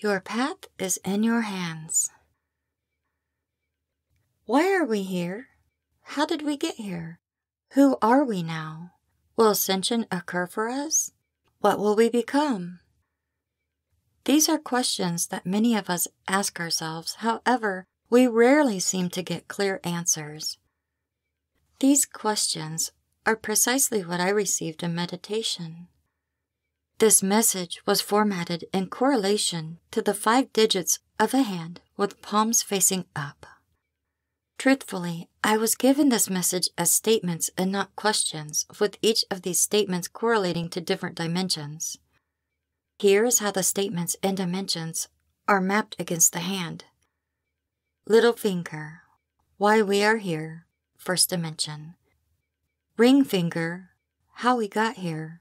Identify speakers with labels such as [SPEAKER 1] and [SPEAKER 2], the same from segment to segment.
[SPEAKER 1] Your path is in your hands. Why are we here? How did we get here? Who are we now? Will ascension occur for us? What will we become? These are questions that many of us ask ourselves. However, we rarely seem to get clear answers. These questions are precisely what I received in meditation. This message was formatted in correlation to the 5 digits of a hand with palms facing up. Truthfully, I was given this message as statements and not questions, with each of these statements correlating to different dimensions. Here is how the statements and dimensions are mapped against the hand. Little finger, why we are here, first dimension. Ring finger, how we got here,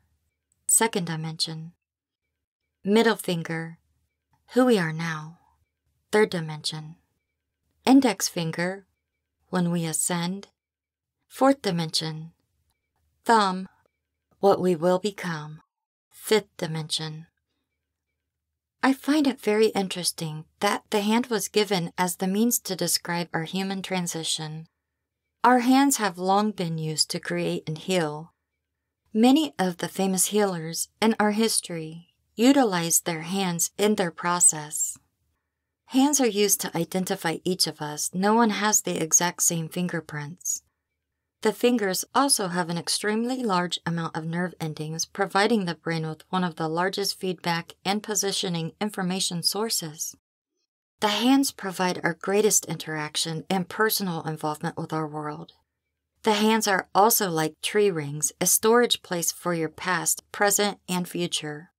[SPEAKER 1] second dimension. Middle finger, who we are now, third dimension. Index finger, when we ascend, fourth dimension. Thumb, what we will become, fifth dimension. I find it very interesting that the hand was given as the means to describe our human transition. Our hands have long been used to create and heal. Many of the famous healers in our history utilized their hands in their process. Hands are used to identify each of us. No one has the exact same fingerprints. The fingers also have an extremely large amount of nerve endings, providing the brain with one of the largest feedback and positioning information sources. The hands provide our greatest interaction and personal involvement with our world. The hands are also like tree rings, a storage place for your past, present, and future.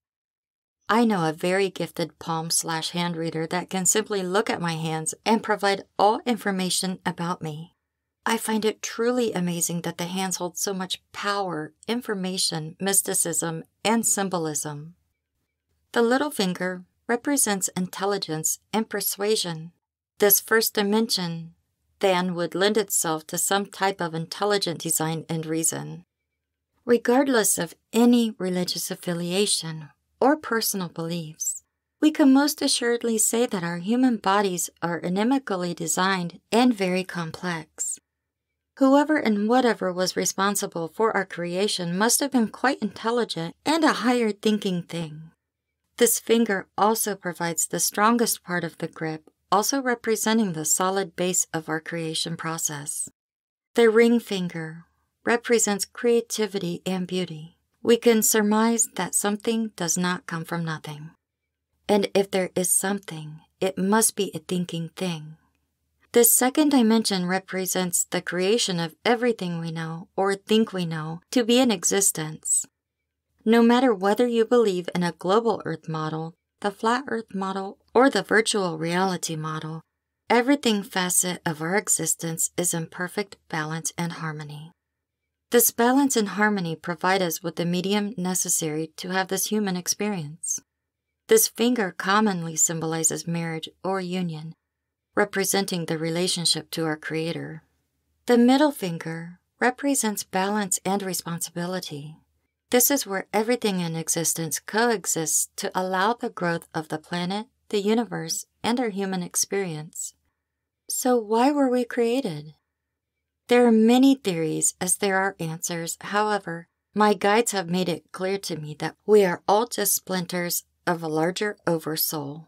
[SPEAKER 1] I know a very gifted palm/hand reader that can simply look at my hands and provide all information about me. I find it truly amazing that the hands hold so much power, information, mysticism, and symbolism. The little finger represents intelligence and persuasion. This first dimension then would lend itself to some type of intelligent design and reason. Regardless of any religious affiliation or personal beliefs, we can most assuredly say that our human bodies are enigmatically designed and very complex. Whoever and whatever was responsible for our creation must have been quite intelligent and a higher thinking thing. This finger also provides the strongest part of the grip, also representing the solid base of our creation process. The ring finger represents creativity and beauty. We can surmise that something does not come from nothing. And if there is something, it must be a thinking thing. This second dimension represents the creation of everything we know or think we know to be in existence. No matter whether you believe in a global Earth model, the flat Earth model, or the virtual reality model, everything facet of our existence is in perfect balance and harmony. This balance and harmony provide us with the medium necessary to have this human experience. This finger commonly symbolizes marriage or union, representing the relationship to our Creator. The middle finger represents balance and responsibility. This is where everything in existence coexists to allow the growth of the planet, the universe, and our human experience. So why were we created? There are many theories as there are answers. However, my guides have made it clear to me that we are all just splinters of a larger oversoul.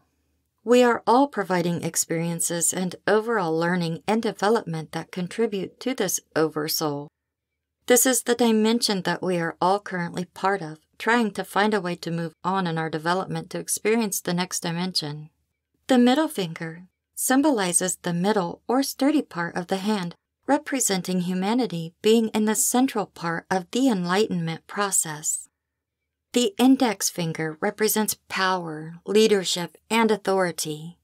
[SPEAKER 1] We are all providing experiences and overall learning and development that contribute to this oversoul. This is the dimension that we are all currently part of, trying to find a way to move on in our development to experience the next dimension. The middle finger symbolizes the middle or sturdy part of the hand, representing humanity being in the central part of the enlightenment process. The index finger represents power, leadership, and authority.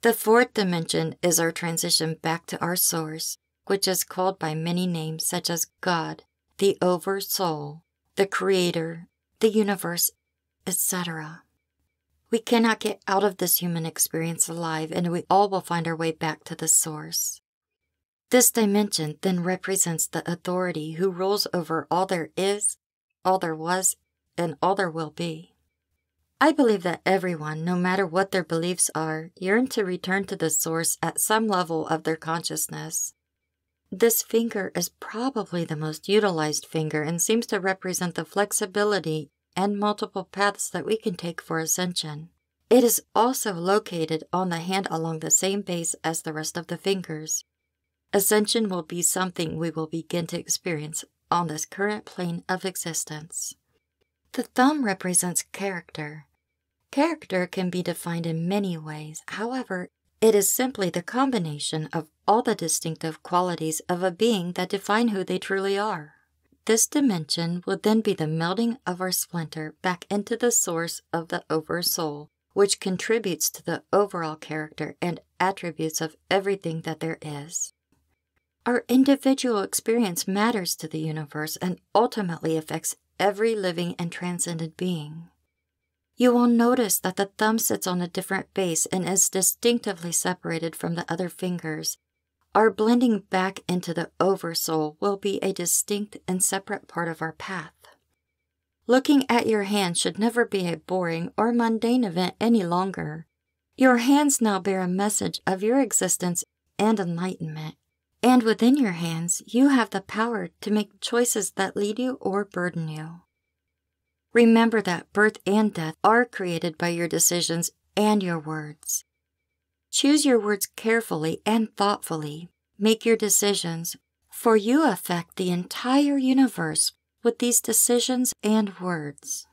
[SPEAKER 1] The fourth dimension is our transition back to our source, which is called by many names such as God, the Oversoul, the Creator, the Universe, etc. We cannot get out of this human experience alive, and we all will find our way back to the source. This dimension then represents the authority who rules over all there is, all there was, and all there will be. I believe that everyone, no matter what their beliefs are, yearn to return to the source at some level of their consciousness. This finger is probably the most utilized finger and seems to represent the flexibility and multiple paths that we can take for ascension. It is also located on the hand along the same base as the rest of the fingers. Ascension will be something we will begin to experience on this current plane of existence. The thumb represents character. Character can be defined in many ways. However, it is simply the combination of all the distinctive qualities of a being that define who they truly are. This dimension will then be the melding of our splinter back into the source of the Oversoul, which contributes to the overall character and attributes of everything that there is. Our individual experience matters to the universe and ultimately affects every living and transcended being. You will notice that the thumb sits on a different base and is distinctively separated from the other fingers. Our blending back into the Oversoul will be a distinct and separate part of our path. Looking at your hands should never be a boring or mundane event any longer. Your hands now bear a message of your existence and enlightenment. And within your hands, you have the power to make choices that lead you or burden you. Remember that birth and death are created by your decisions and your words. Choose your words carefully and thoughtfully. Make your decisions, for you affect the entire universe with these decisions and words.